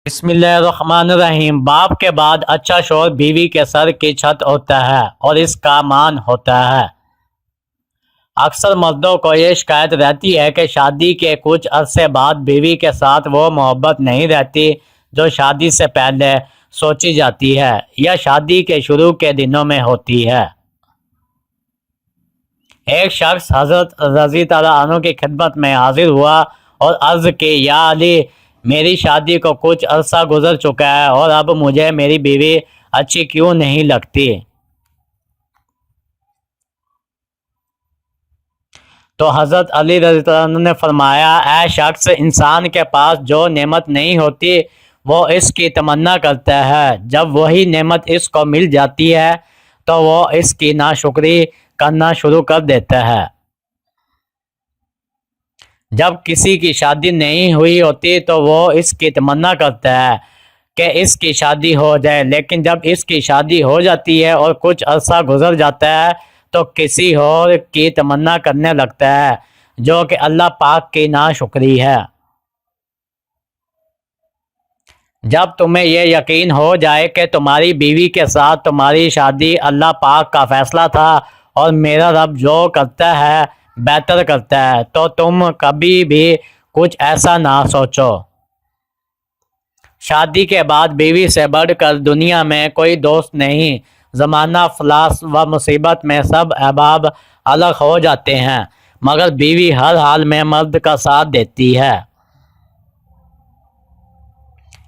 بسم اللہ الرحمن الرحیم۔ باپ کے بعد اچھا شوہر بیوی کے سر کی چھت ہوتا ہے اور اس کا مان ہوتا ہے۔ اکثر مردوں کو یہ شکایت رہتی ہے کہ شادی کے کچھ عرصے بعد بیوی کے ساتھ وہ محبت نہیں رہتی جو شادی سے پہلے سوچی جاتی ہے یا شادی کے شروع کے دنوں میں ہوتی ہے۔ ایک شخص حضرت رضی اللہ عنہ کی خدمت میں حاضر ہوا اور عرض کی، یا علی، میری شادی کو کچھ عرصہ گزر چکا ہے اور اب مجھے میری بیوی اچھی کیوں نہیں لگتی؟ تو حضرت علی رضی اللہ عنہ نے فرمایا، اے شخص، انسان کے پاس جو نعمت نہیں ہوتی وہ اس کی تمنا کرتا ہے، جب وہی نعمت اس کو مل جاتی ہے تو وہ اس کی ناشکری کرنا شروع کر دیتا ہے۔ جب کسی کی شادی نہیں ہوئی ہوتی تو وہ اس کی تمنا کرتا ہے کہ اس کی شادی ہو جائے، لیکن جب اس کی شادی ہو جاتی ہے اور کچھ عرصہ گزر جاتا ہے تو کسی اور کی تمنا کرنے لگتا ہے جو کہ اللہ پاک کی ناشکری ہے۔ جب تمہیں یہ یقین ہو جائے کہ تمہاری بیوی کے ساتھ تمہاری شادی اللہ پاک کا فیصلہ تھا اور میرا رب جو کرتا ہے بہتر کرتا ہے، تو تم کبھی بھی کچھ ایسا نہ سوچو۔ شادی کے بعد بیوی سے بڑھ کر دنیا میں کوئی دوست نہیں۔ زمانہ افلاس و مصیبت میں سب احباب الگ ہو جاتے ہیں، مگر بیوی ہر حال میں مرد کا ساتھ دیتی ہے۔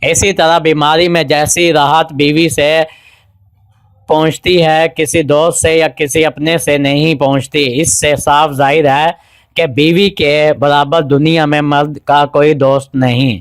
اسی طرح بیماری میں جیسی راحت بیوی سے پہنچتی ہے، کسی دوست سے یا کسی اپنے سے نہیں پہنچتی۔ اس سے صاف ظاہر ہے کہ بیوی کے برابر دنیا میں مرد کا کوئی دوست نہیں۔